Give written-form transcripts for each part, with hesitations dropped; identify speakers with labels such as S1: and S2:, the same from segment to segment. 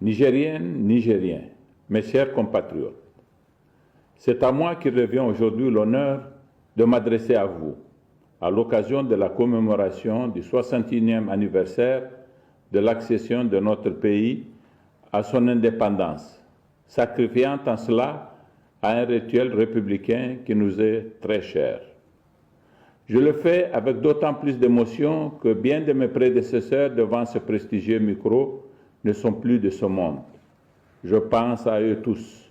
S1: Nigériennes, Nigériens, mes chers compatriotes, c'est à moi qui revient aujourd'hui l'honneur de m'adresser à vous à l'occasion de la commémoration du 61e anniversaire de l'accession de notre pays à son indépendance, sacrifiant en cela à un rituel républicain qui nous est très cher. Je le fais avec d'autant plus d'émotion que bien de mes prédécesseurs devant ce prestigieux micro ne sont plus de ce monde. Je pense à eux tous,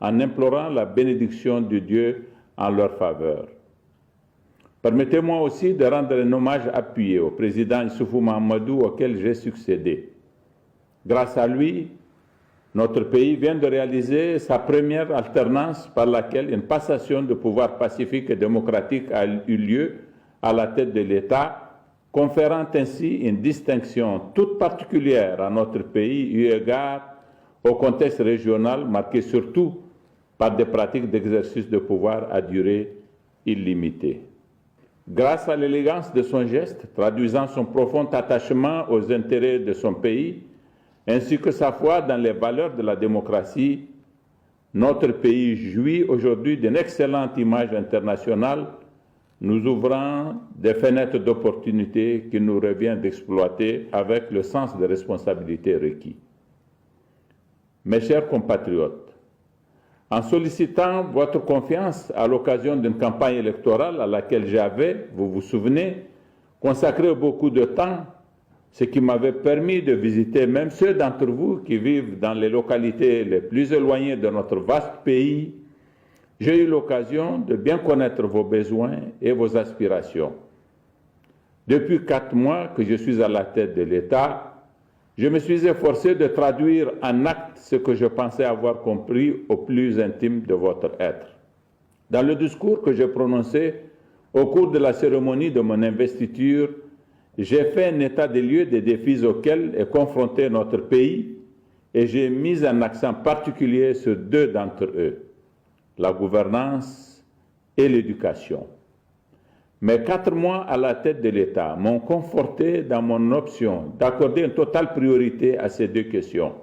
S1: en implorant la bénédiction de Dieu en leur faveur. Permettez-moi aussi de rendre un hommage appuyé au président Issoufou Mahamadou auquel j'ai succédé. Grâce à lui, notre pays vient de réaliser sa première alternance par laquelle une passation de pouvoir pacifique et démocratique a eu lieu à la tête de l'État, conférant ainsi une distinction toute particulière à notre pays eu égard au contexte régional marqué surtout par des pratiques d'exercice de pouvoir à durée illimitée. Grâce à l'élégance de son geste, traduisant son profond attachement aux intérêts de son pays, ainsi que sa foi dans les valeurs de la démocratie, notre pays jouit aujourd'hui d'une excellente image internationale, nous ouvrant des fenêtres d'opportunités qu'il nous revient d'exploiter avec le sens de responsabilité requis. Mes chers compatriotes, en sollicitant votre confiance à l'occasion d'une campagne électorale à laquelle j'avais, vous vous souvenez, consacré beaucoup de temps, ce qui m'avait permis de visiter même ceux d'entre vous qui vivent dans les localités les plus éloignées de notre vaste pays, j'ai eu l'occasion de bien connaître vos besoins et vos aspirations. Depuis 4 mois que je suis à la tête de l'État, je me suis efforcé de traduire en actes ce que je pensais avoir compris au plus intime de votre être. Dans le discours que j'ai prononcé au cours de la cérémonie de mon investiture, j'ai fait un état des lieux des défis auxquels est confronté notre pays et j'ai mis un accent particulier sur 2 d'entre eux, la gouvernance et l'éducation. Mes 4 mois à la tête de l'État m'ont conforté dans mon option d'accorder une totale priorité à ces 2 questions.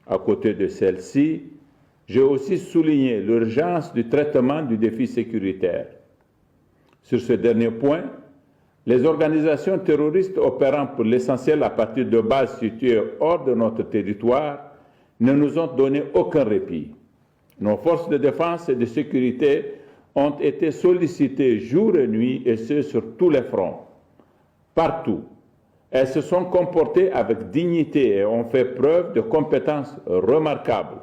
S1: À côté de celle-ci, j'ai aussi souligné l'urgence du traitement du défi sécuritaire. Sur ce dernier point, les organisations terroristes opérant pour l'essentiel à partir de bases situées hors de notre territoire ne nous ont donné aucun répit. Nos forces de défense et de sécurité ont été sollicitées jour et nuit, et ce sur tous les fronts, partout. Elles se sont comportées avec dignité et ont fait preuve de compétences remarquables.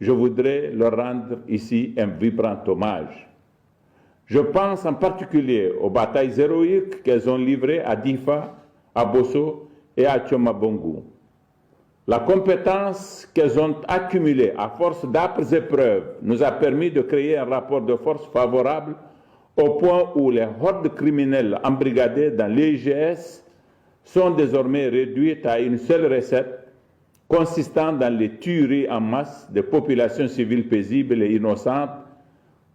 S1: Je voudrais leur rendre ici un vibrant hommage. Je pense en particulier aux batailles héroïques qu'elles ont livrées à Difa, à Bosso et à Tchomabongo. La compétence qu'elles ont accumulée à force d'âpres épreuves nous a permis de créer un rapport de force favorable au point où les hordes criminelles embrigadées dans l'IGS sont désormais réduites à une seule recette consistant dans les tueries en masse des populations civiles paisibles et innocentes,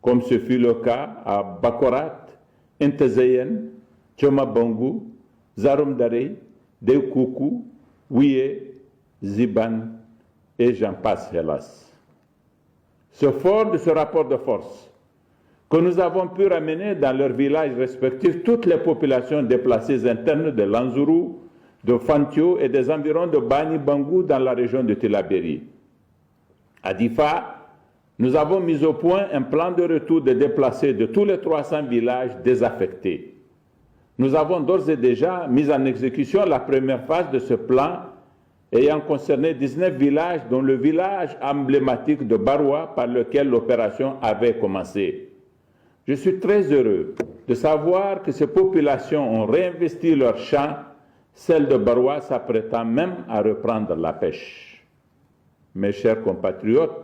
S1: comme ce fut le cas à Bakorat, Intezeyen, Tchomabongo, Zarumdare, Dekoukou, Ouye, Ziban et j'en passe hélas. Ce fort de ce rapport de force que nous avons pu ramener dans leurs villages respectifs toutes les populations déplacées internes de Lanzuru, de Fantio et des environs de Bani Bangou dans la région de Tillabéri. À Difa, nous avons mis au point un plan de retour des déplacés de tous les 300 villages désaffectés. Nous avons d'ores et déjà mis en exécution la première phase de ce plan ayant concerné 19 villages, dont le village emblématique de Baroua par lequel l'opération avait commencé. Je suis très heureux de savoir que ces populations ont réinvesti leurs champs, celles de Baroua s'apprêtant même à reprendre la pêche. Mes chers compatriotes,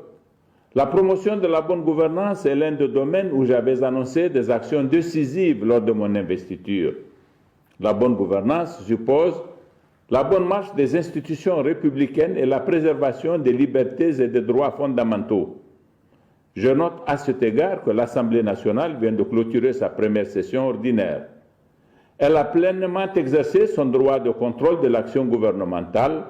S1: la promotion de la bonne gouvernance est l'un des domaines où j'avais annoncé des actions décisives lors de mon investiture. La bonne gouvernance suppose la bonne marche des institutions républicaines et la préservation des libertés et des droits fondamentaux. Je note à cet égard que l'Assemblée nationale vient de clôturer sa première session ordinaire. Elle a pleinement exercé son droit de contrôle de l'action gouvernementale.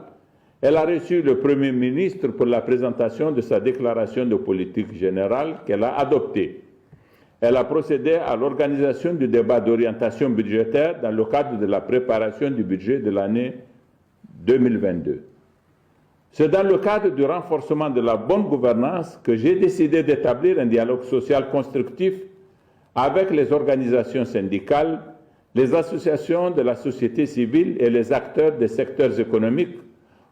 S1: Elle a reçu le Premier ministre pour la présentation de sa déclaration de politique générale qu'elle a adoptée. Elle a procédé à l'organisation du débat d'orientation budgétaire dans le cadre de la préparation du budget de l'année 2022. C'est dans le cadre du renforcement de la bonne gouvernance que j'ai décidé d'établir un dialogue social constructif avec les organisations syndicales, les associations de la société civile et les acteurs des secteurs économiques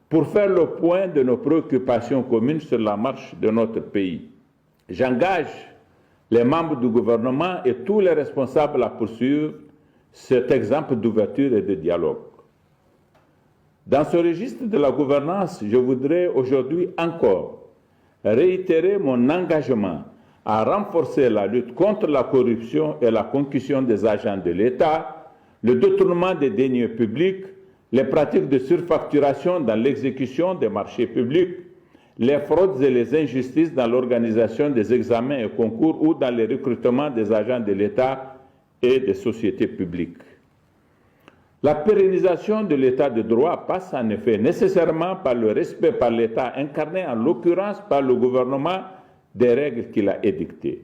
S1: pour faire le point de nos préoccupations communes sur la marche de notre pays. J'engage les membres du gouvernement et tous les responsables à poursuivre cet exemple d'ouverture et de dialogue. Dans ce registre de la gouvernance, je voudrais aujourd'hui encore réitérer mon engagement à renforcer la lutte contre la corruption et la concussion des agents de l'État, le détournement des deniers publics, les pratiques de surfacturation dans l'exécution des marchés publics, les fraudes et les injustices dans l'organisation des examens et concours ou dans le recrutement des agents de l'État et des sociétés publiques. La pérennisation de l'État de droit passe en effet nécessairement par le respect par l'État, incarné en l'occurrence par le gouvernement, des règles qu'il a édictées.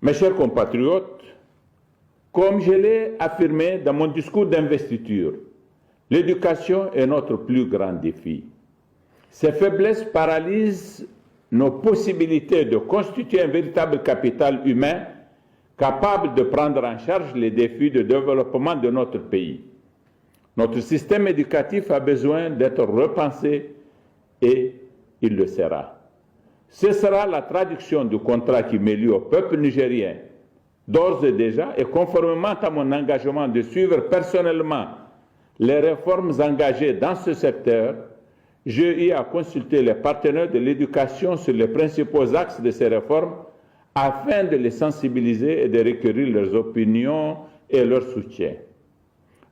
S1: Mes chers compatriotes, comme je l'ai affirmé dans mon discours d'investiture, l'éducation est notre plus grand défi. Ces faiblesses paralysent nos possibilités de constituer un véritable capital humain capable de prendre en charge les défis de développement de notre pays. Notre système éducatif a besoin d'être repensé et il le sera. Ce sera la traduction du contrat qui m'est lié au peuple nigérien. D'ores et déjà, et conformément à mon engagement de suivre personnellement les réformes engagées dans ce secteur, j'ai eu à consulter les partenaires de l'éducation sur les principaux axes de ces réformes afin de les sensibiliser et de recueillir leurs opinions et leur soutien.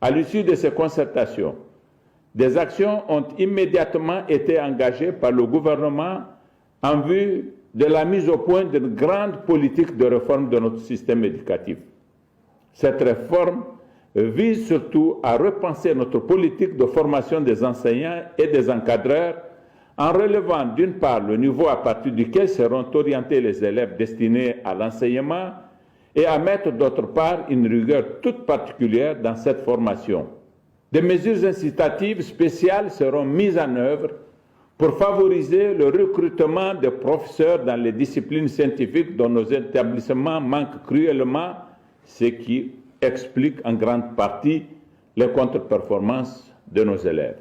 S1: À l'issue de ces concertations, des actions ont immédiatement été engagées par le gouvernement en vue de la mise au point d'une grande politique de réforme de notre système éducatif. Cette réforme vise surtout à repenser notre politique de formation des enseignants et des encadreurs en relevant d'une part le niveau à partir duquel seront orientés les élèves destinés à l'enseignement et à mettre d'autre part une rigueur toute particulière dans cette formation. Des mesures incitatives spéciales seront mises en œuvre pour favoriser le recrutement de professeurs dans les disciplines scientifiques dont nos établissements manquent cruellement, ce qui explique en grande partie les contre-performances de nos élèves.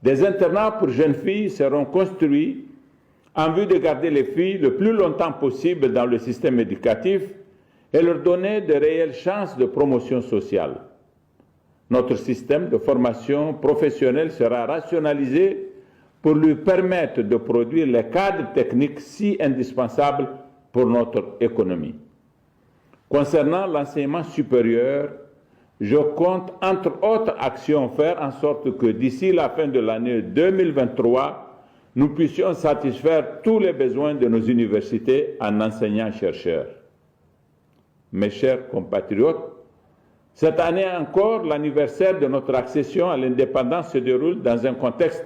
S1: Des internats pour jeunes filles seront construits en vue de garder les filles le plus longtemps possible dans le système éducatif et leur donner de réelles chances de promotion sociale. Notre système de formation professionnelle sera rationalisé pour lui permettre de produire les cadres techniques si indispensables pour notre économie. Concernant l'enseignement supérieur, je compte, entre autres actions, faire en sorte que d'ici la fin de l'année 2023, nous puissions satisfaire tous les besoins de nos universités en enseignants-chercheurs. Mes chers compatriotes, cette année encore, l'anniversaire de notre accession à l'indépendance se déroule dans un contexte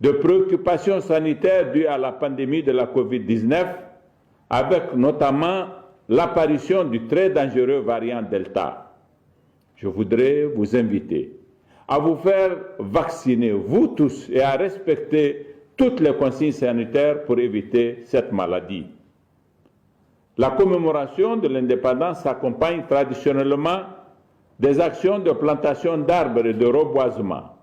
S1: de préoccupations sanitaires dues à la pandémie de la COVID-19, avec notamment l'apparition du très dangereux variant Delta. Je voudrais vous inviter à vous faire vacciner, vous tous, et à respecter toutes les consignes sanitaires pour éviter cette maladie. La commémoration de l'indépendance s'accompagne traditionnellement des actions de plantation d'arbres et de reboisement.